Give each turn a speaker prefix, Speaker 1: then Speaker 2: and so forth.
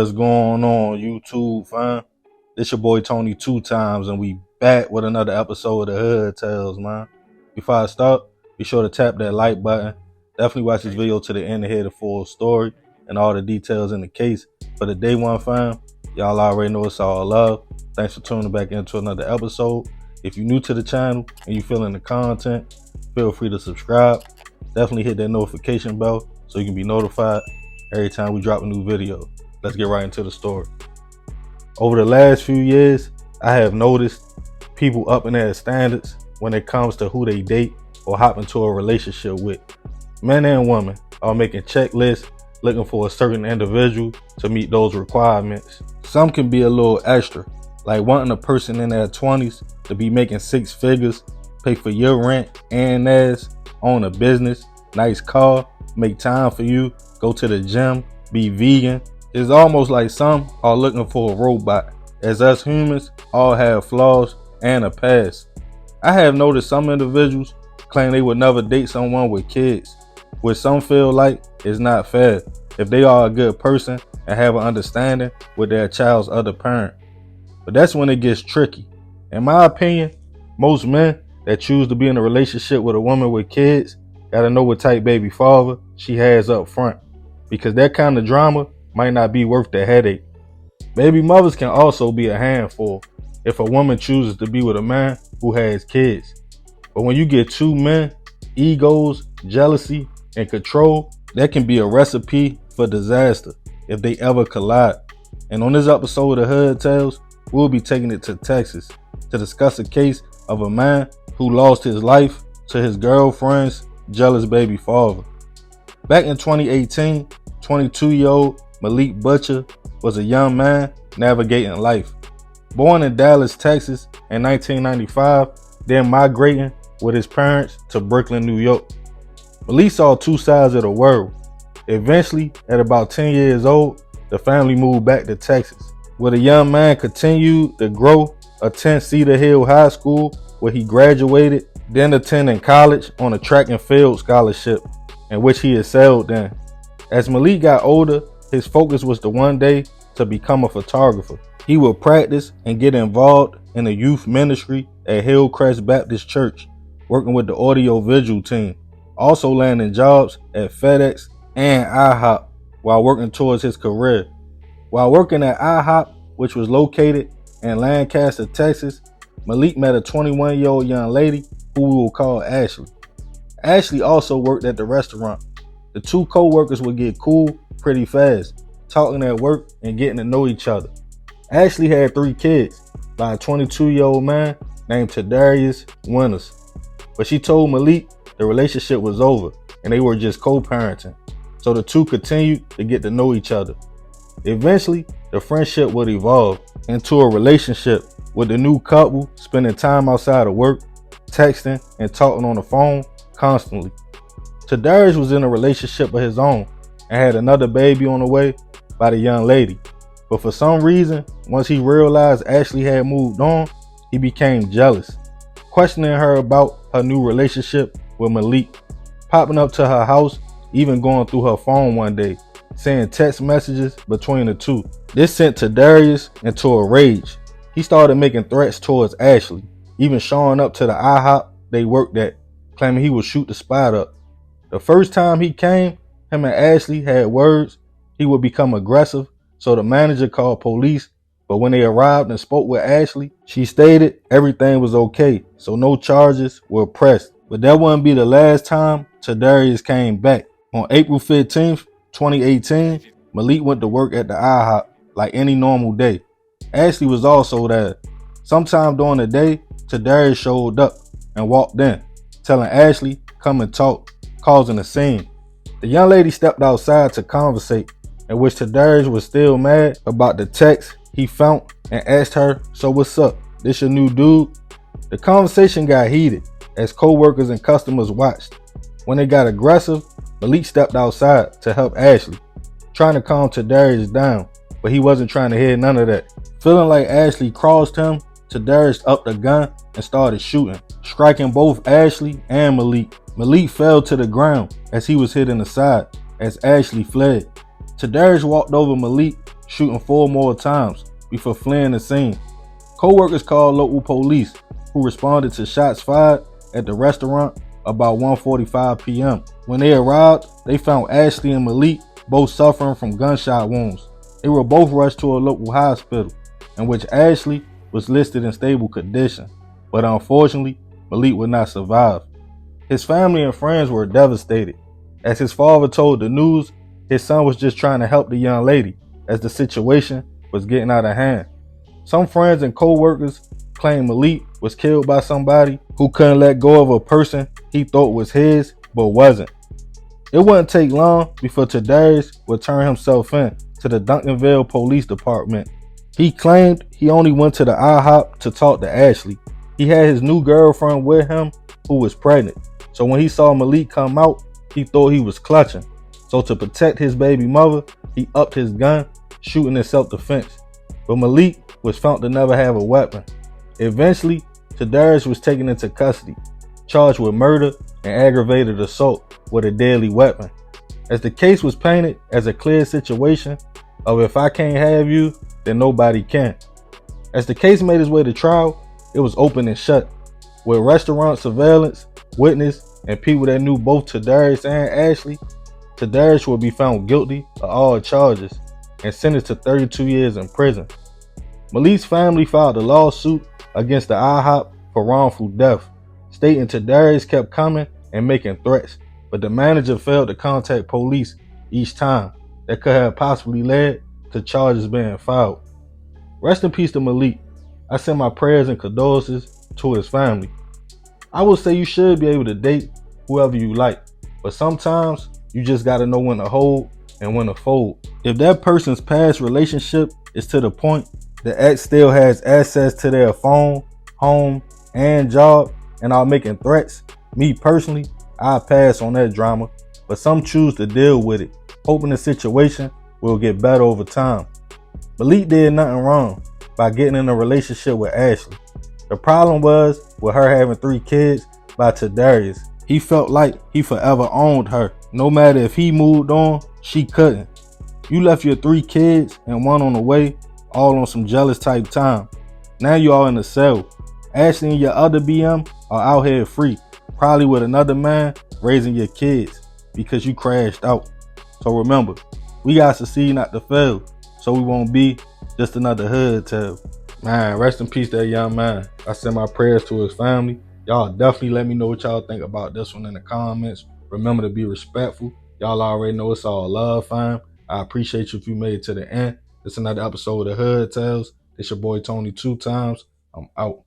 Speaker 1: What's going on YouTube, fam? This your boy Tony 2 times, and we back with another episode of the Hood Tales, man. Before I start, be sure to tap that like button. Definitely watch this video to the end to hear the full story and all the details in the case. For the day one, fam, y'all already know it's all love. Thanks for tuning back into another episode. If you're new to the channel and you feeling the content, feel free to subscribe. Definitely hit that notification bell so you can be notified every time we drop a new video. Let's get right into the story. Over the last few years, I have noticed people upping their standards when it comes to who they date or hop into a relationship with. Men and women are making checklists looking for a certain individual to meet those requirements. Some can be a little extra, like wanting a person in their 20s to be making 6 figures, pay for your rent and theirs, own a business, nice car, make time for you, go to the gym, be vegan. It's almost like some are looking for a robot, as us humans all have flaws and a past. I have noticed some individuals claim they would never date someone with kids, which some feel like is not fair if they are a good person and have an understanding with their child's other parent. But that's when it gets tricky. In my opinion, most men that choose to be in a relationship with a woman with kids gotta know what type baby father she has up front, because that kind of drama might not be worth the headache. Baby mothers can also be a handful if a woman chooses to be with a man who has kids. But when you get two men, egos, jealousy, and control, that can be a recipe for disaster if they ever collide. And on this episode of Hood Tales, we'll be taking it to Texas to discuss a case of a man who lost his life to his girlfriend's jealous baby father. Back in 2018, 22-year-old Malik Butcher was a young man navigating life. Born in Dallas, Texas in 1995, then migrating with his parents to Brooklyn, New York. Malik saw two sides of the world. Eventually, at about 10 years old, the family moved back to Texas, where the young man continued to grow, attend Cedar Hill High School, where he graduated, then attending college on a track and field scholarship, in which he excelled in. As Malik got older, his focus was to one day to become a photographer. He would practice and get involved in the youth ministry at Hillcrest Baptist Church, working with the audio-visual team, also landing jobs at FedEx and IHOP while working towards his career. While working at IHOP, which was located in Lancaster, Texas, Malik met a 21-year-old young lady who we will call Ashley. Ashley also worked at the restaurant. The two co-workers would get cool pretty fast, talking at work and getting to know each other. Ashley had 3 kids by a 22-year-old man named Tadarius Winters, but she told Malik the relationship was over and they were just co-parenting, so the two continued to get to know each other. Eventually, the friendship would evolve into a relationship, with the new couple spending time outside of work, texting and talking on the phone constantly. Tadarius was in a relationship of his own and had another baby on the way by the young lady. But for some reason, once he realized Ashley had moved on, he became jealous, questioning her about her new relationship with Malik, popping up to her house, even going through her phone one day, sending text messages between the two. This sent Tadarius into a rage. He started making threats towards Ashley, even showing up to the IHOP they worked at, claiming he would shoot the spot up. The first time he came, him and Ashley had words. He would become aggressive, so the manager called police, but when they arrived and spoke with Ashley, she stated everything was okay, so no charges were pressed. But that wouldn't be the last time Tadarius came back. On April 15th, 2018, Malik went to work at the IHOP like any normal day. Ashley was also there. Sometime during the day, Tadarius showed up and walked in, telling Ashley, "Come and talk," causing a scene. The young lady stepped outside to conversate, in which Tadarius was still mad about the text he found and asked her, "So what's up? This your new dude?" The conversation got heated as co-workers and customers watched. When it got aggressive, Malik stepped outside to help Ashley, trying to calm Tadarius down, but he wasn't trying to hear none of that. Feeling like Ashley crossed him, Tadarius upped a gun and started shooting, striking both Ashley and Malik. Malik fell to the ground as he was hit in the side as Ashley fled. Tadarius walked over Malik, shooting 4 more times before fleeing the scene. Co-workers called local police, who responded to shots fired at the restaurant about 1:45 p.m. When they arrived, they found Ashley and Malik both suffering from gunshot wounds. They were both rushed to a local hospital, in which Ashley was listed in stable condition, but unfortunately, Malik would not survive. His family and friends were devastated. As his father told the news, his son was just trying to help the young lady, as the situation was getting out of hand. Some friends and co-workers claimed Malik was killed by somebody who couldn't let go of a person he thought was his, but wasn't. It wouldn't take long before Tadarius would turn himself in to the Duncanville Police Department. He claimed he only went to the IHOP to talk to Ashley. He had his new girlfriend with him who was pregnant. So when he saw Malik come out, he thought he was clutching. So to protect his baby mother, he upped his gun, shooting in self-defense. But Malik was found to never have a weapon. Eventually, Tadarius was taken into custody, charged with murder and aggravated assault with a deadly weapon. As the case was painted as a clear situation of if I can't have you, then nobody can. As the case made its way to trial, it was open and shut, with restaurant surveillance, witness, and people that knew both Tadarius and Ashley. Tadarius will be found guilty of all charges and sentenced to 32 years in prison. Malik's family filed a lawsuit against the IHOP for wrongful death, stating Tadarius kept coming and making threats, but the manager failed to contact police each time. That could have possibly led to charges being filed. Rest in peace to Malik. I send my prayers and condolences to his family. I would say you should be able to date whoever you like, but sometimes you just gotta know when to hold and when to fold. If that person's past relationship is to the point the ex still has access to their phone, home, and job and are making threats, me personally, I pass on that drama, but some choose to deal with it, hoping the situation will get better over time. Malik did nothing wrong by getting in a relationship with Ashley. The problem was with her having 3 kids by Tadarius. He felt like he forever owned her. No matter if he moved on, she couldn't. You left your 3 kids and 1 on the way, all on some jealous type time. Now you all in a cell. Ashley and your other BM are out here free, probably with another man raising your kids because you crashed out. So remember, we got to succeed, not to fail, so we won't be just another hood tale. Man, rest in peace that young man. I send my prayers to his family. Y'all definitely let me know what y'all think about this one in the comments. Remember to be respectful. Y'all already know it's all love, fam. I appreciate you if you made it to the end. It's another episode of Hood Tales. It's your boy Tony 2 times. I'm out.